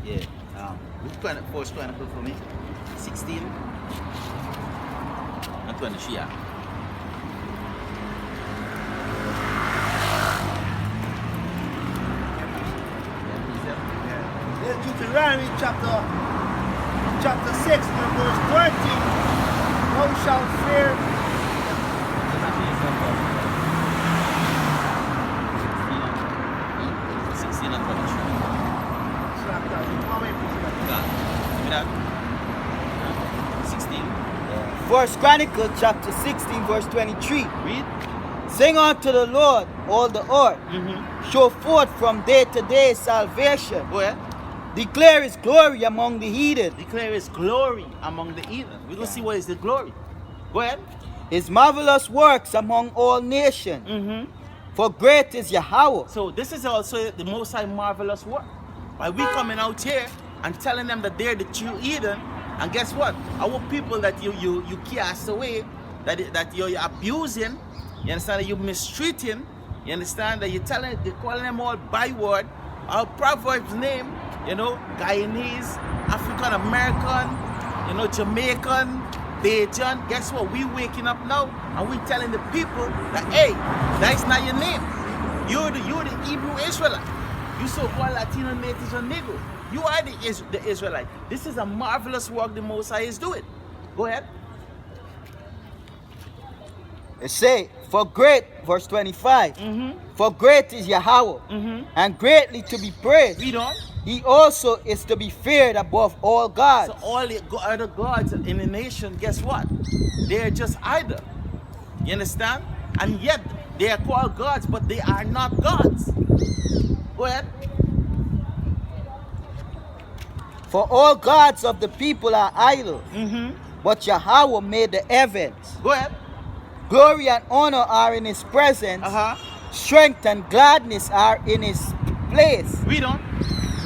Yeah. Look First Chronicle for me. 16 and 23. Yeah. There's Deuteronomy chapter 6 and verse 20. Thou shalt fear. 16 and 23. Give me that. 16. First Chronicle chapter 16 verse 23. Read. Sing unto the Lord all the earth. Show forth from day to day salvation. Go ahead. Declare his glory among the heathen. Declare his glory among the heathen. We're going to see what is the glory. Go ahead. His marvelous works among all nations. For great is Yahweh. So this is also the Most High marvelous work. By we coming out here and telling them that they're the true heathen, and guess what? Our people that you cast away, that you're abusing, you understand, that you're mistreating, you understand, that you're calling them all byword, our Proverbs name, you know, Guyanese, African American, you know, Jamaican, Bajan. Guess what? We waking up now and we telling the people that, hey, that's not your name. You're the Hebrew Israelite. You so-called Latino natives and Negro. You are the Israelite. This is a marvelous work the Most High is doing. Go ahead. It say, for great, verse 25. For great is Yahweh, and greatly to be praised. Read on. He also is to be feared above all gods. So all the other gods in the nation, guess what? They're just idol. You understand? And yet they are called gods, but they are not gods. Go ahead. For all gods of the people are idols, but Yahweh made the heavens. Go ahead. Glory and honor are in his presence. Strength and gladness are in his place. Read on.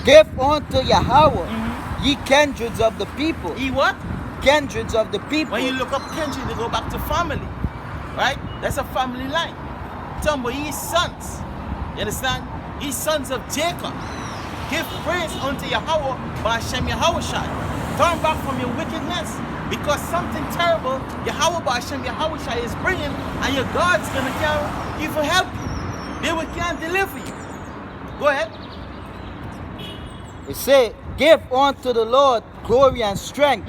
Give unto Yahweh, ye kindreds of the people. Ye what? Kindreds of the people. When you look up kindred, they go back to family. Right? That's a family line. Tumbo, ye sons. You understand? Ye sons of Jacob. Give praise unto Yahweh by Hashem Yahushai. Turn back from your wickedness, because something terrible Yahweh by Hashem Yahushai is bringing, and your God's gonna can't even help you. They will can't deliver you. Go ahead. It say, give unto the Lord glory and strength.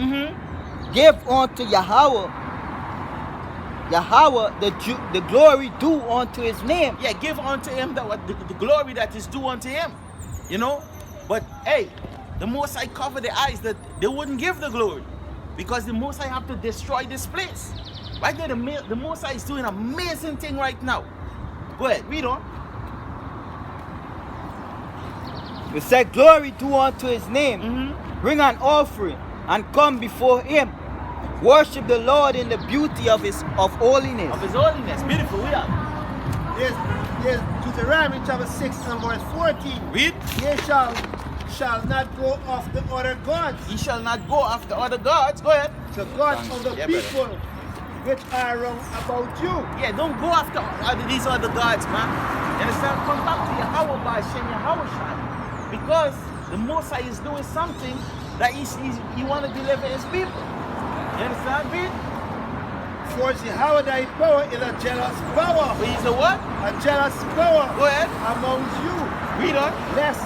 Give unto Yahweh, the glory due unto his name. Yeah, give unto him the glory that is due unto him. You know? But hey, the Most High cover the eyes that they wouldn't give the glory, because the Most High have to destroy this place. Right there, the Most High is doing an amazing thing right now. Go ahead, read on. It said, glory due unto his name. Bring an offering and come before him. Worship the Lord in the beauty of holiness. Of his holiness. Beautiful, we are. There's Deuteronomy chapter 6 and verse 14. Read. Ye shall not go after other gods. Ye shall not go after other gods. Go ahead. The gods of the people which are wrong about you. Yeah, don't go after these other gods, man. You understand? Come back to Yahweh by Hashem Yahushai. Because the Most High is doing something that he want to deliver his people. You understand, read? For Yahweh thy power is a jealous power. But he's a what? A jealous power. Go ahead. Among you. Read on. Lest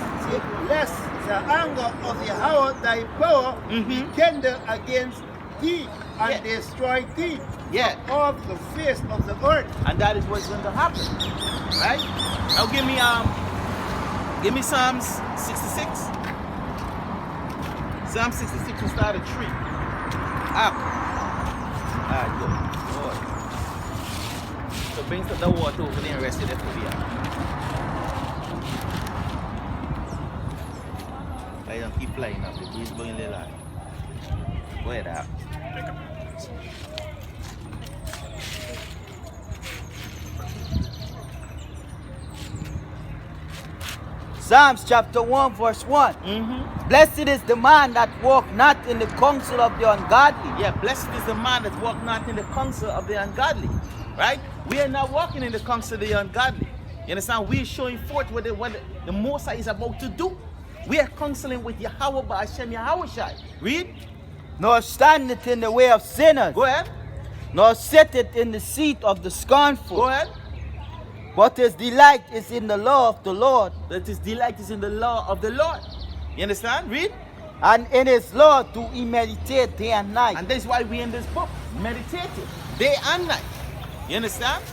the anger of Yahweh thy power be kindled against thee and destroy thee off the face of the earth. And that is what's going to happen. Right? Now give me Psalms 66. Psalm 66 will start at 3. Up. Alright, good. So bring some the water over there and rest it for here. I don't keep flying up. The breeze going a little high. Go ahead, up. Psalms chapter 1 verse 1. Blessed is the man that walk not in the counsel of the ungodly. Yeah, blessed is the man that walk not in the counsel of the ungodly. Right? We are not walking in the counsel of the ungodly. You understand? We are showing forth what the Most High is about to do. We are counseling with Yahweh Ba'ashem Yahushai. Read. Nor stand it in the way of sinners. Go ahead. Nor sit it in the seat of the scornful. Go ahead. But his delight is in the law of the Lord. That his delight is in the law of the Lord. You understand? Read. And in his law do he meditate day and night. And that's why we in this book meditating day and night. You understand?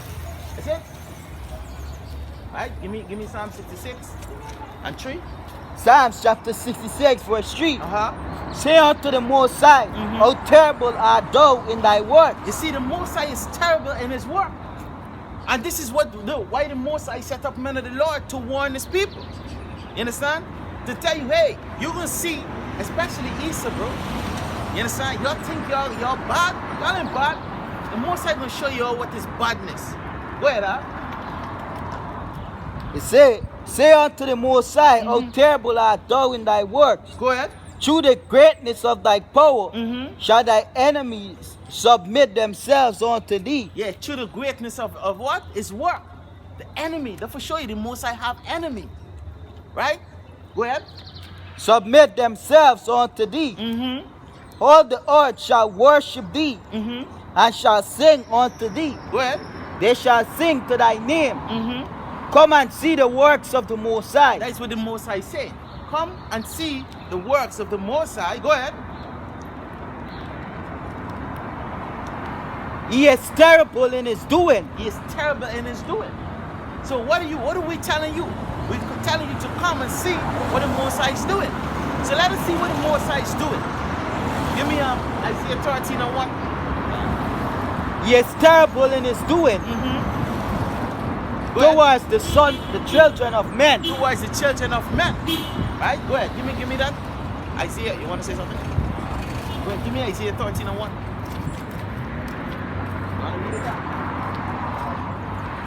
That's it. Right? Give me Psalm 66 and 3. Psalms chapter 66 verse 3. Say unto the Most High, how terrible art thou in thy work. You see, the Most High is terrible in his work. And this is why the Most High set up men of the Lord to warn his people. You understand? To tell you, hey, you're going to see, especially Esau, bro. You understand? Y'all think y'all bad? Y'all ain't bad. The Most High going to show you all what is badness. Go ahead, It say unto the Most High, how terrible art thou in thy works. Go ahead. Through the greatness of thy power shall thy enemies submit themselves unto thee. Yeah, through the greatness of what? His work. The enemy. That for sure you the Most High have enemy. Right? Go ahead. Submit themselves unto thee. All the earth shall worship thee and shall sing unto thee. Go ahead. They shall sing to thy name. Come and see the works of the Most High. That's what the Most High said. Come and see the works of the Most High. Go ahead. He is terrible in his doing. He is terrible in his doing. So what are we telling you? We're telling you to come and see what the Most High is doing. So let us see what the Most High is doing. Give me Isaiah 13 and 1. He is terrible in his doing. Towards the children of men. Towards the children of men. Right? Go ahead. Give me that. Isaiah, you want to say something? Go ahead. Give me Isaiah 13 and 1.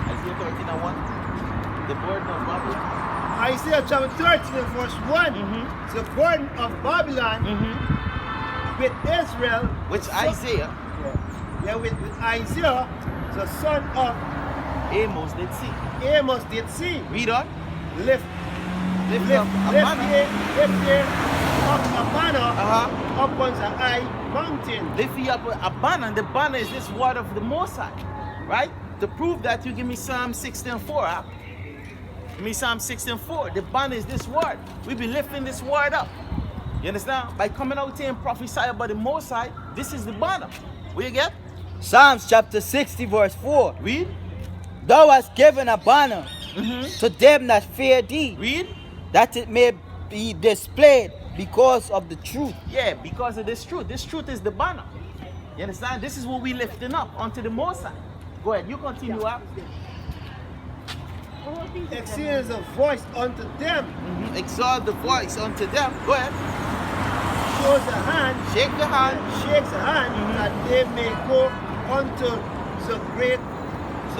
Isaiah 13 and 1. The burden of Babylon. Isaiah chapter 13 verse 1. The burden of Babylon with Israel. Which Isaiah? Yeah, with Isaiah, the son of Amos did see. Amos did see. Read on. Lift up a banner upon the high mountain. Lift ye up a banner. The banner is this word of the Most High. Right? To prove that, you give me Psalm 16:4. Give me Psalm 16:4. The banner is this word. We be lifting this word up. You understand? By coming out here and prophesy about the Most High, this is the banner. Where you get? Psalms chapter 60 verse 4. Read. Thou hast given a banner to them that fear thee. Read. That it may be displayed because of the truth. Yeah, because of this truth. This truth is the banner. You understand? This is what we lifting up unto the Most High. Go ahead, you continue up. Exalt the voice unto them. Exalt the voice unto them. Go ahead. Shows the hand. Shake the hand. Shakes the hand that they may go unto the great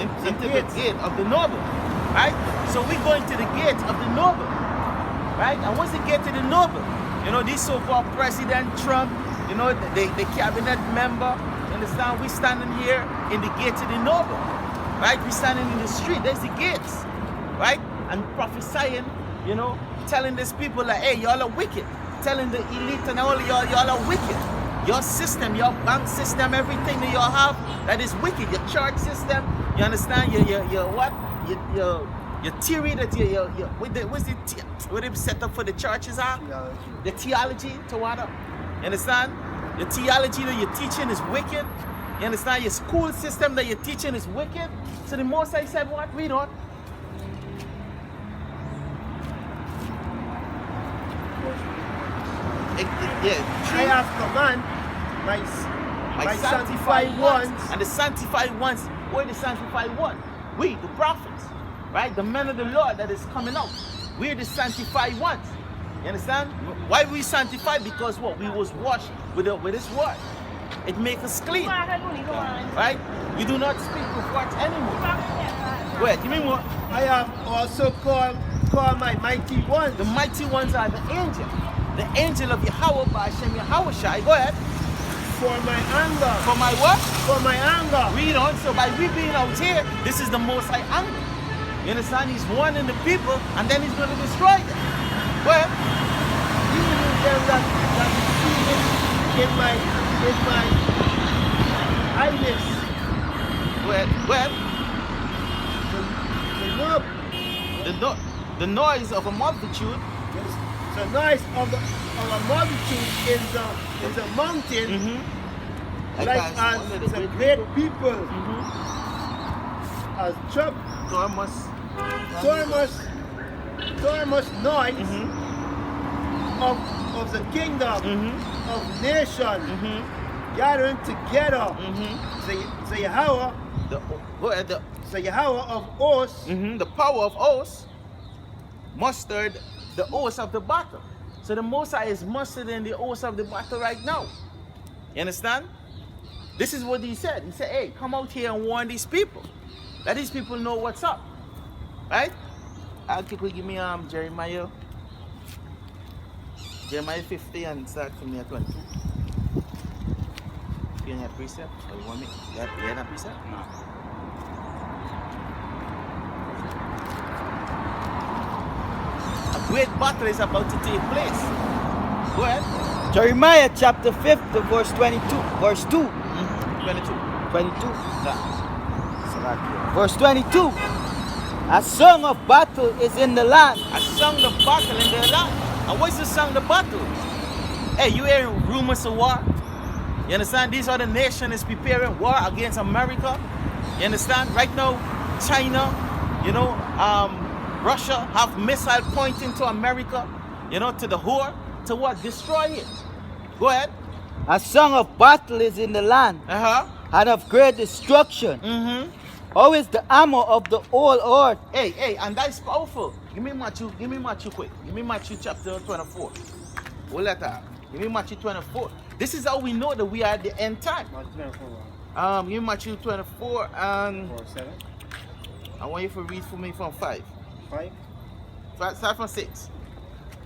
into the gate of the noble. Right? So we go into the gate of the noble. Right? And what's the gate of the noble? You know, this so-called President Trump, you know, the cabinet member, you understand? We standing here in the gate of the noble. Right? We standing in the street. There's the gates. Right? And prophesying, you know, telling these people like, hey, y'all are wicked. Telling the elite and all y'all are wicked. Your system, your bank system, everything that y'all have, that is wicked. Your church system, you understand? Your what? Your theory that what they set up for the churches are? The theology to what up? You understand? The theology that you're teaching is wicked. You understand? Your school system that you're teaching is wicked. So the Most High said what? Read on. I have command my sanctified ones. And the sanctified ones, where the sanctified ones? We, the prophets, right? The men of the Lord that is coming out. We're the sanctified ones. You understand? Why we sanctified? Because what? We was washed with this word. It makes us clean. Right? We do not speak with words anymore. Go ahead, give me more. I have also called my mighty ones. The mighty ones are the angel. The angel of Yahweh Ba'ashem Yahushai. Go ahead. For my anger. For my what? For my anger. Read on. So by we being out here, this is the Most High anger. You understand? He's warning the people and then he's going to destroy them. Go ahead. that see it in my eyelids. Well, The the noise of a multitude. The noise of a multitude in the mountain, like as the great people, as so much noise of the kingdom of nation gathering together. The Yahweh, the Yahweh of hosts, the power of hosts, mustered the hosts of the battle. So the Most High is mustering the hosts of the battle right now. You understand? This is what he said. He said, hey, come out here and warn these people. Let these people know what's up. Right? I'll quickly give me Jeremiah 50 and start from there 22. You have precept? Or you want me? You have a precept? No. A great battle is about to take place. Go ahead. Jeremiah chapter 50 verse 22. Verse 2. 22. 22. Yeah. Verse 22. A song of battle is in the land. A song of battle in the land. And what's the song of battle? Hey, you hearing rumors of war? You understand? These other nations is preparing war against America. You understand? Right now, China, Russia have missile pointing to America, to the whore, to what? Destroy it. Go ahead. A song of battle is in the land, and of great destruction. How is the armor of the whole earth? Hey, and that's powerful. Give me Matthew quick. Give me Matthew chapter 24. Hold that up. Give me Matthew 24. This is how we know that we are at the end time. Give me Matthew 24 and 7. I want you to read for me from 5. 5. Start from 6.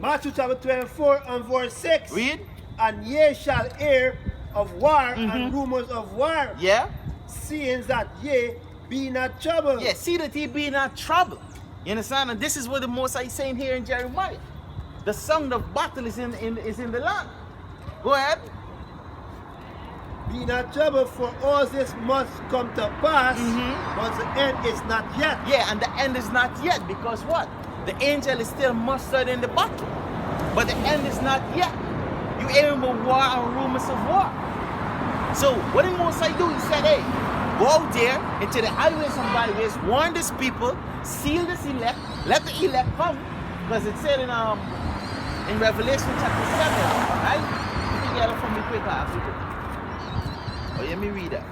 Matthew chapter 24 and verse 6. Read. And ye shall hear of war and rumors of war. Yeah. Seeing that ye be not troubled. Yeah, see that ye be not troubled. You understand? And this is what the Most High is saying here in Jeremiah. The song of battle is in the land. Go ahead. Be not troubled, for all this must come to pass, but the end is not yet. Yeah, and the end is not yet, because what? The angel is still mustered in the battle. But the end is not yet. You hearing about war and rumors of war. So what did Most High do? He said, hey, go out there into the highways and byways, warn these people, seal this elect, let the elect come. Because it said in Revelation chapter 7, right? You can get it from me quick after. Oh, let me read that.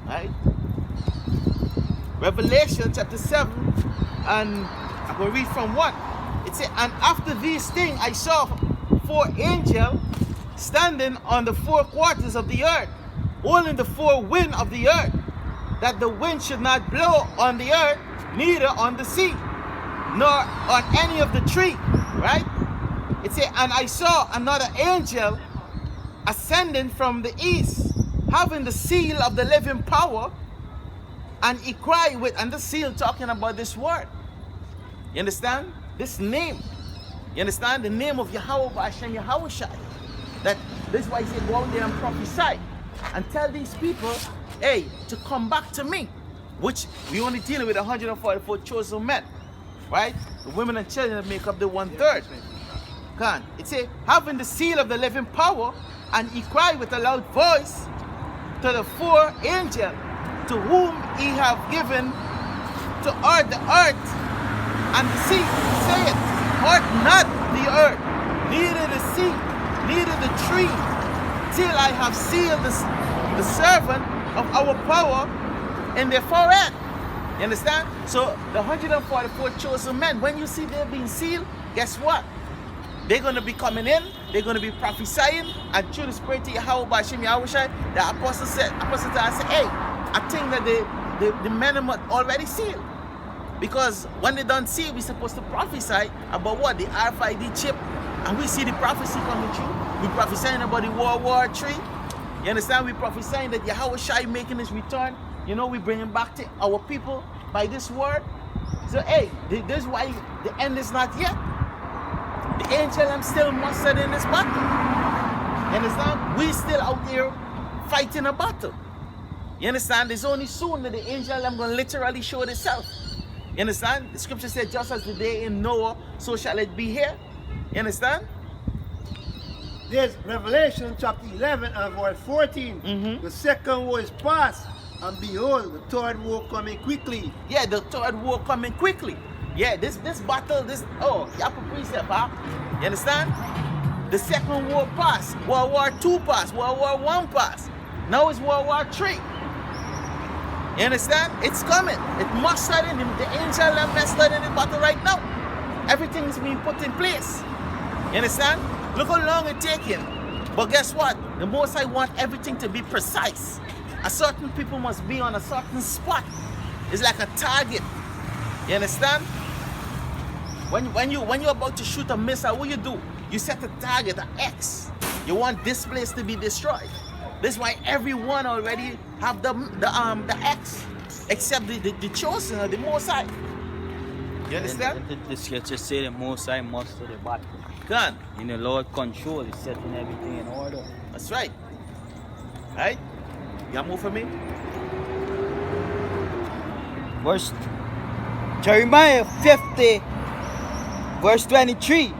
Right? Revelation chapter 7, and I'm going to read from 1. It said, and after these things I saw 4 angels standing on the 4 quarters of the earth, holding the 4 winds of the earth, that the wind should not blow on the earth, neither on the sea, nor on any of the tree. Right? It said, and I saw another angel ascending from the east, having the seal of the living power, and he cried with, and the seal talking about this word. You understand? This name. You understand? The name of Yahweh Ba'ashem Yahushai. That this is why he said, go out there and prophesy and tell these people, hey, to come back to me. Which we only dealing with 144 chosen men. Right? The women and children that make up the 1/3. It says, having the seal of the living power, and he cried with a loud voice to the 4 angels, to whom he have given to earth the earth and the sea, saying, hurt not the earth, neither the sea, neither the tree, till I have sealed the servant of our power in their forehead. You understand? So the 144 chosen men, when you see they're being sealed, guess what? They're going to be coming in, they're going to be prophesying, and through the spirit of Yahweh Ba'ashem Yahushai, the apostle said, hey, I think that the men are already sealed. Because when they done seal, we're supposed to prophesy about what? The RFID chip. And we see the prophecy coming true. We're prophesying about the World War III. You understand? We're prophesying that Yahweh Shai making his return. We're bringing back to our people by this word. So, hey, this is why the end is not yet. The angel them still mustered in this battle. You understand? We still out here fighting a battle. You understand? It's only soon that the angel them gonna literally show itself. You understand? The scripture said, just as the day in Noah, so shall it be here. You understand? There's Revelation chapter 11 and verse 14. The second war is past, and behold, the third war coming quickly. Yeah, the third war coming quickly. Yeah, this battle, you have to precept, huh? You understand? The second war passed, World War II passed, World War I passed. Now it's World War III. You understand? It's coming. It must start in the angel and must start in the battle right now. Everything is being put in place. You understand? Look how long it's taking. But guess what? The Most High want everything to be precise. A certain people must be on a certain spot. It's like a target. You understand? When you're about to shoot a missile, what you do? You set a target, an X. You want this place to be destroyed. That's why everyone already have the X, except the chosen or the Most High. You understand? The scripture say the Most High master the battle. Done. In the Lord control, is setting everything in order. That's right. Right? You move for me? Verse Jeremiah 50, verse 23.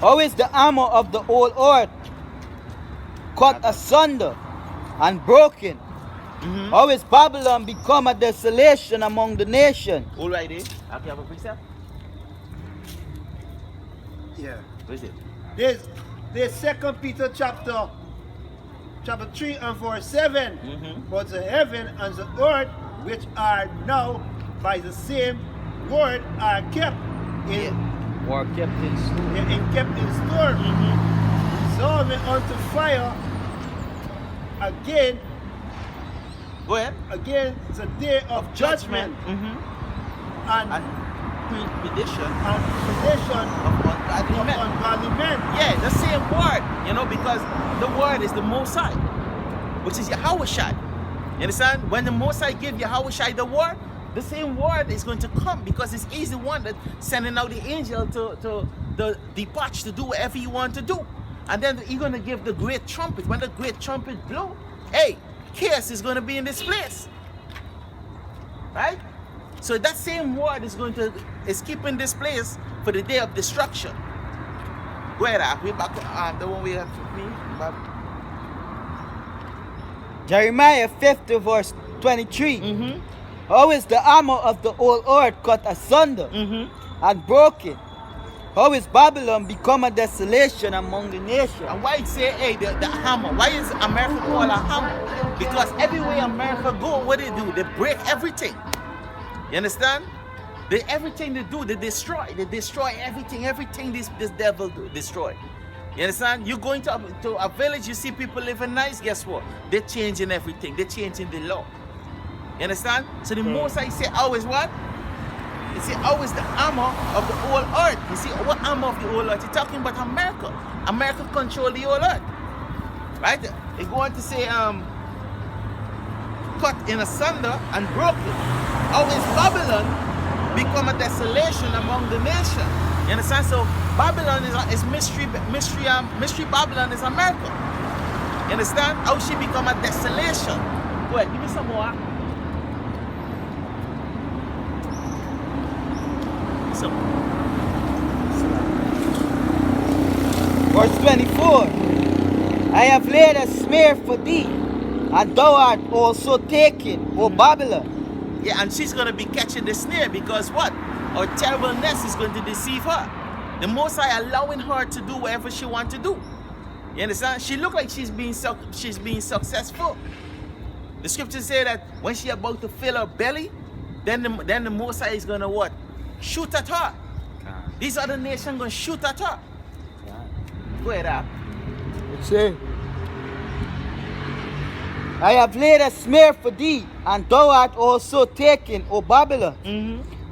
How is the armor of the old earth cut asunder and broken? How is Babylon become a desolation among the nation? All right, eh? Have you have a precept? Yeah. What is it? There's 2 Peter chapter 3 and verse 7. But the heaven and the earth, which are now by the same word, are kept in Or kept in store. kept in store, resolving unto fire again. Go ahead. Again, the day of judgment and Perdition of ungodly men. Yeah, the same word, because the word is the Most High, which is Yahushai. You understand? When the Most High give Yahushai the word, the same word is going to come, because he's the one that sending out the angel to the dispatch to do whatever you want to do. And then he's going to give the great trumpet. When the great trumpet blow, hey, chaos is going to be in this place. Right? So that same word is keeping this place for the day of destruction. Go ahead, we back the one we have to me. Jeremiah 50, verse 23. How is the armor of the old earth cut asunder and broken? How is Babylon become a desolation among the nations? And why it say, hey, the hammer? Why is America called a hammer? Because everywhere America go, what they do? They break everything. You understand? Everything they do, they destroy. They destroy everything this devil destroy. You understand? You go into a village, you see people living nice, guess what? They're changing everything. They're changing the law. You understand? So the Most High say, always what? He say, always the armor of the whole earth. You see, what armor of the whole earth? He's talking about America. America control the whole earth. Right? He go on to say, cut in asunder and broken. Always Babylon become a desolation among the nation. You understand? So Babylon is mystery Babylon is America. You understand? How she become a desolation. Go ahead, give me some more. So, verse 24. I have laid a snare for thee, and thou art also taken, O Babylon. Yeah, and she's going to be catching the snare, because what? Her terribleness is going to deceive her. The Most High allowing her to do whatever she wants to do. You understand? She look like she's being successful. The scriptures say that when she about to fill her belly, then the Most High is going to what? Shoot at her. These other nations going to shoot at her. Go ahead, Ab. Say, I have laid a snare for thee, and thou art also taken, O Babylon,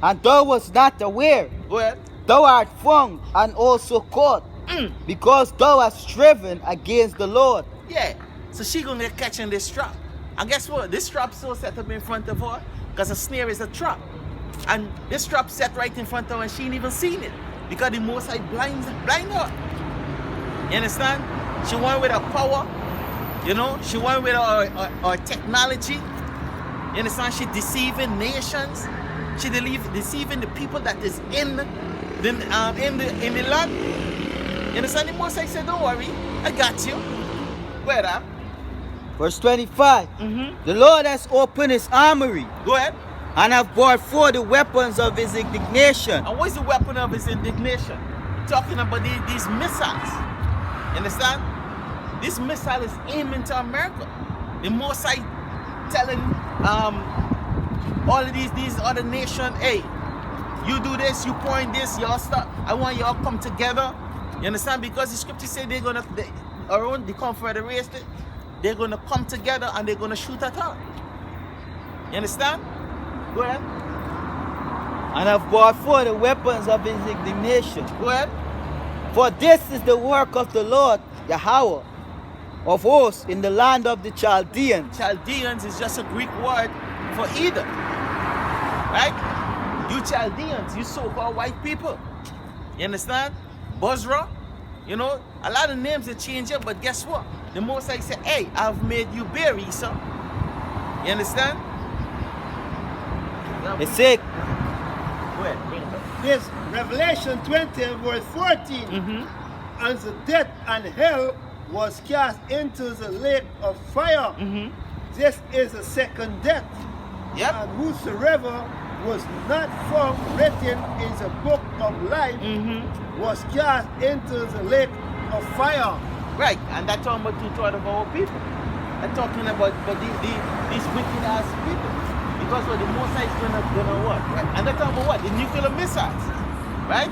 and thou wast not aware. Go ahead. Thou art found and also caught, because thou hast striven against the Lord. Yeah, so she going to get catching this trap. And guess what? This trap so set up in front of her, because a snare is a trap. And this trap set right in front of her and she ain't even seen it. Because the Most High blind her. You understand? She went with her power. You know, she went with her technology. You understand? She deceiving nations. She deceiving the people that is in the land. You understand? The Most High said, don't worry, I got you. Where that? Verse 25. The Lord has opened his armory Go ahead. and have brought forth the weapons of his indignation. And what's the weapon of his indignation? Talking about these missiles. You understand? This missile is aiming to America. The Most High telling all of these other nations, hey, you do this, you point this, y'all stop. I want y'all come together. You understand? Because the scripture say the confederation, they're gonna come together and they're gonna shoot at her. You understand? Go ahead. And have brought forth the weapons of his indignation. Go ahead. For this is the work of the Lord Yahweh of hosts in the land of the Chaldeans. Chaldeans is just a Greek word for Edom. Right? You Chaldeans, you so-called white people. You understand? Bozrah, you know, a lot of names that change up, but guess what? The Most High said, hey, I've made you bear, Esau. You understand? It said, Go ahead, bring it up. This Revelation 20 verse 14. And the death and hell was cast into the lake of fire. This is the second death. Yep. And whosoever was not found written in the book of life was cast into the lake of fire. Right, and that's talking about 2/3 of our people. They're talking about these wicked ass people. Because what the Most High is gonna what? Right? And they're talking about what? The nuclear missiles. Right?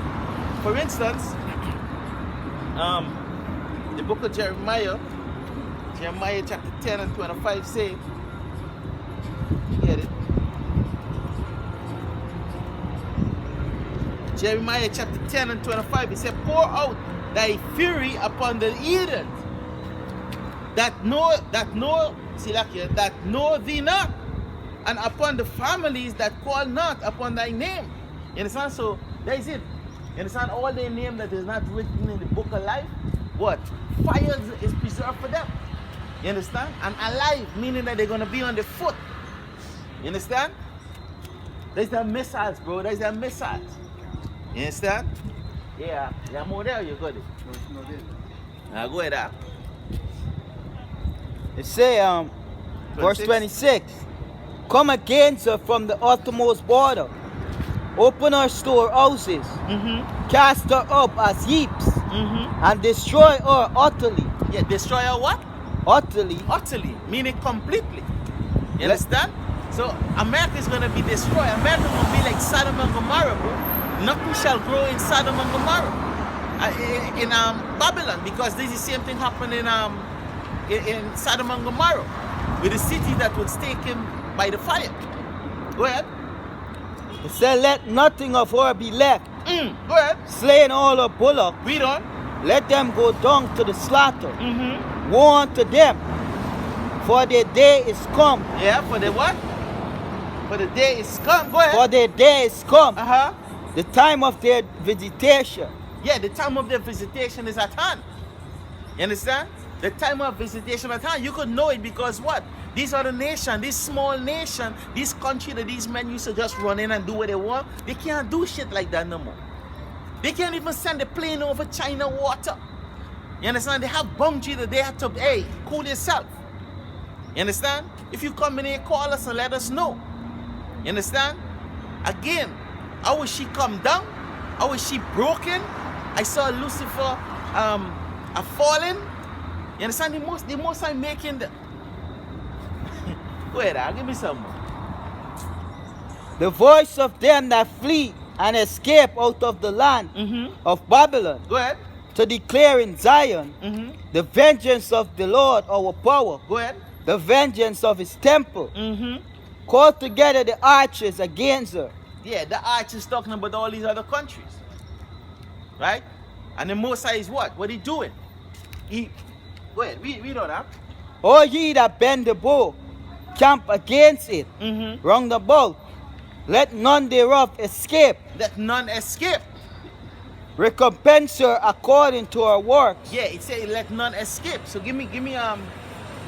For instance, the book of Jeremiah chapter 10 and 25 say, you get it? Jeremiah chapter 10 and 25, it said, pour out thy fury upon the heathens that know thee not, and upon the families that call not upon thy name. You understand? So that is it. You understand? All their name that is not written in the book of life, what? Fire is preserved for them. You understand? And alive, meaning that they're gonna be on the foot. You understand? There's the missiles, bro. There's the missiles. You understand? Yeah, more there, you got it. Now go ahead. it say, verse 26. Come against her from the uttermost border. Open her storehouses. Cast her up as heaps. And destroy her utterly. Yeah, destroy her what? Utterly. Utterly, meaning completely. You understand? So America is gonna be destroyed. America is gonna be like Sodom and Gomorrah, bro. Nothing shall grow in Sodom and Gomorrah. In Babylon, because this is the same thing happened in Sodom and Gomorrah, with the city that was taken by the fire. Go ahead. It said, let nothing of her be left. Go ahead. Slaying all her bullock. Read on. Let them go down to the slaughter. Woe unto them, for their day is come. Yeah, for the what? For the day is come. Go ahead. For their day is come. Uh-huh. The time of their visitation. Yeah, the time of their visitation is at hand. You understand? The time of visitation at hand. You could know it because what? These other nations, this small nation, this country that these men used to just run in and do what they want, they can't do shit like that no more. They can't even send a plane over China water. You understand? They have boundary that they have to, hey, cool yourself. You understand? If you come in here, call us and let us know. You understand? Again, how will she come down? How is she broken? I saw Lucifer a fallen. You understand? The most I'm making the... Wait, give me some more. The voice of them that flee and escape out of the land of Babylon. Go ahead. To declare in Zion the vengeance of the Lord our power. Go ahead. The vengeance of his temple. Call together the archers against her. Yeah, the archers talking about all these other countries. Right? And the Most High is what? What he doing? Go ahead, read on that. All ye that bend the bow, camp against it, round about. Let none thereof escape. Let none escape. recompense her according to her works. Yeah, it says let none escape. So give me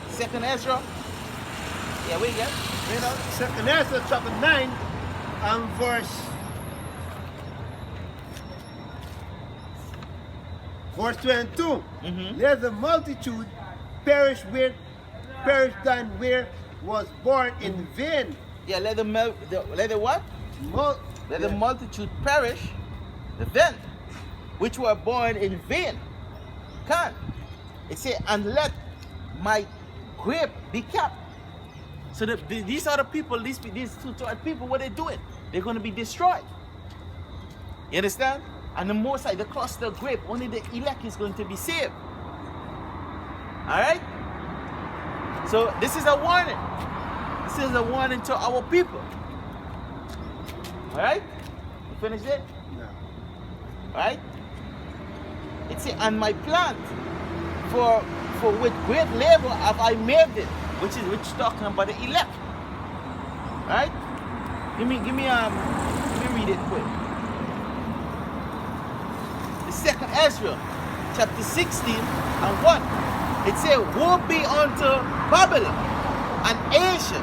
Second Ezra. Yeah, we get. Read out. Second Ezra chapter 9 and verse 22. Let the multitude perish than where was born in vain. Yeah, let the what? Mul- Let the multitude perish, the then, which were born in vain. Can it say, and let my grape be kept. So these are the people, these two people, what they're doing? They're going to be destroyed. You understand? And the most the cluster of grape, only the elect is going to be saved. Alright? So this is a warning. This is a warning to our people. Alright? You finish it? Yeah. Right? It says, and my plant for with great labor have I made it, which talking about the elect. Right? Let me read it quick. The second Ezra, chapter 16 and 1. It says, woe be unto Babylon and Asia,